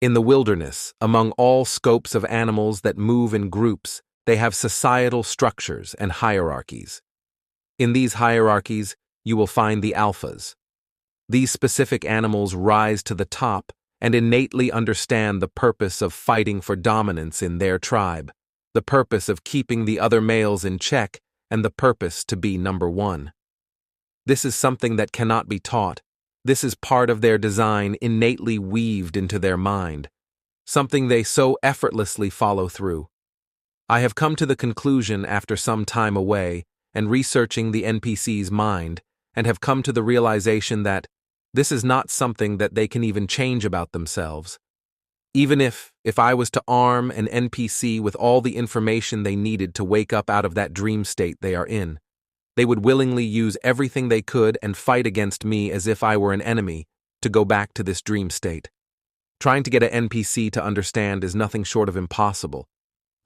In the wilderness, among all scopes of animals that move in groups, they have societal structures and hierarchies. In these hierarchies, you will find the alphas. These specific animals rise to the top and innately understand the purpose of fighting for dominance in their tribe, the purpose of keeping the other males in check, and the purpose to be number one. This is something that cannot be taught. This is part of their design, innately weaved into their mind, something they so effortlessly follow through. I have come to the conclusion after some time away and researching the NPC's mind, and have come to the realization that this is not something that they can even change about themselves. Even if I was to arm an NPC with all the information they needed to wake up out of that dream state they are in, they would willingly use everything they could and fight against me as if I were an enemy to go back to this dream state. Trying to get an NPC to understand is nothing short of impossible.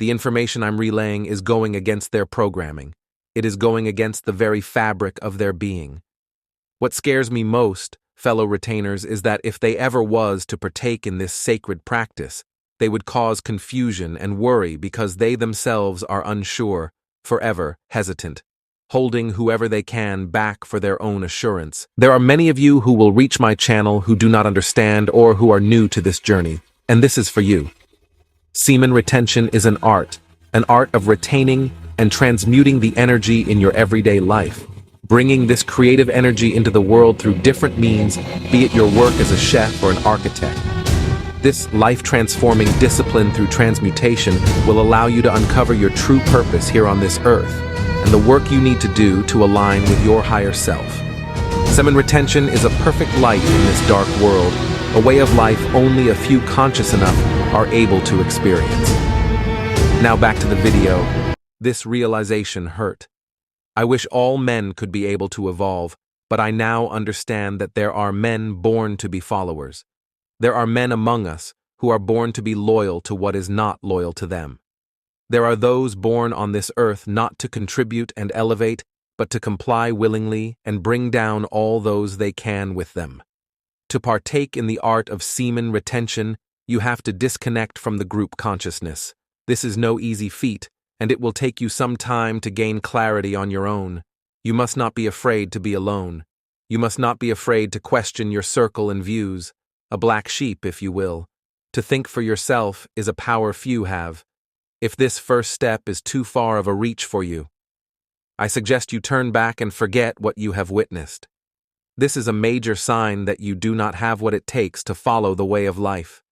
The information I'm relaying is going against their programming. It is going against the very fabric of their being. What scares me most, fellow retainers, is that if they ever was to partake in this sacred practice, they would cause confusion and worry because they themselves are unsure, forever hesitant, holding whoever they can back for their own assurance. There are many of you who will reach my channel who do not understand or who are new to this journey, and this is for you. Semen retention is an art of retaining and transmuting the energy in your everyday life, bringing this creative energy into the world through different means, be it your work as a chef or an architect. This life-transforming discipline through transmutation will allow you to uncover your true purpose here on this earth, and the work you need to do to align with your higher self. Semen retention is a perfect light in this dark world, a way of life only a few conscious enough are able to experience. Now back to the video. This realization hurt. I wish all men could be able to evolve, but I now understand that there are men born to be followers. There are men among us who are born to be loyal to what is not loyal to them. There are those born on this earth not to contribute and elevate, but to comply willingly and bring down all those they can with them. To partake in the art of semen retention, you have to disconnect from the group consciousness. This is no easy feat, and it will take you some time to gain clarity on your own. You must not be afraid to be alone. You must not be afraid to question your circle and views, a black sheep, if you will. To think for yourself is a power few have. If this first step is too far of a reach for you, I suggest you turn back and forget what you have witnessed. This is a major sign that you do not have what it takes to follow the way of life.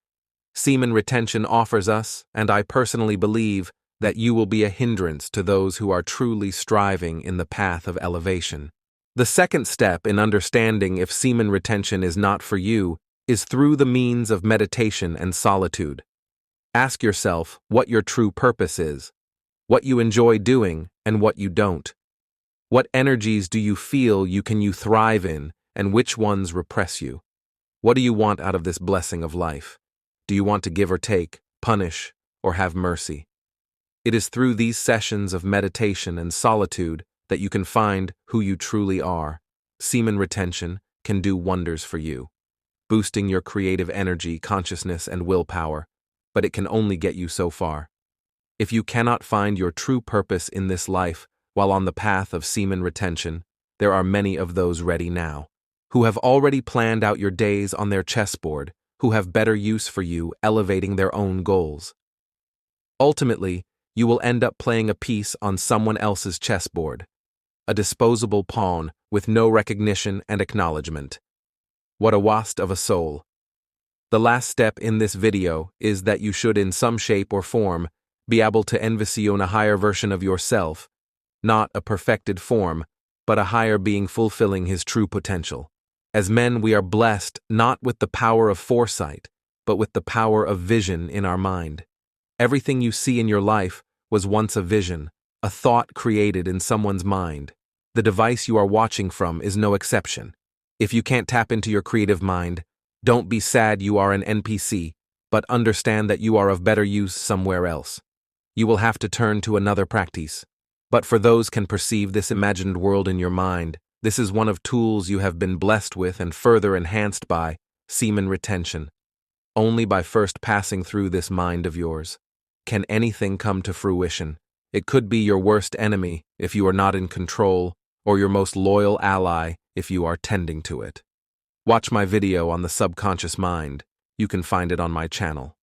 Semen retention offers us, and I personally believe, that you will be a hindrance to those who are truly striving in the path of elevation. The second step in understanding if semen retention is not for you is through the means of meditation and solitude. Ask yourself what your true purpose is, what you enjoy doing and what you don't. What energies do you feel you thrive in, and which ones repress you? What do you want out of this blessing of life? Do you want to give or take, punish, or have mercy? It is through these sessions of meditation and solitude that you can find who you truly are. Semen retention can do wonders for you, boosting your creative energy, consciousness, and willpower, but it can only get you so far. If you cannot find your true purpose in this life while on the path of semen retention, there are many of those ready now, who have already planned out your days on their chessboard, who have better use for you elevating their own goals. Ultimately, you will end up playing a piece on someone else's chessboard, a disposable pawn with no recognition and acknowledgement. What a waste of a soul. The last step in this video is that you should in some shape or form be able to envision a higher version of yourself, not a perfected form, but a higher being fulfilling his true potential. As men, we are blessed not with the power of foresight, but with the power of vision in our mind. Everything you see in your life was once a vision, a thought created in someone's mind. The device you are watching from is no exception. If you can't tap into your creative mind, don't be sad you are an NPC, but understand that you are of better use somewhere else. You will have to turn to another practice. But for those can perceive this imagined world in your mind, this is one of tools you have been blessed with and further enhanced by semen retention. Only by first passing through this mind of yours can anything come to fruition. It could be your worst enemy if you are not in control, or your most loyal ally if you are tending to it. Watch my video on the subconscious mind. You can find it on my channel.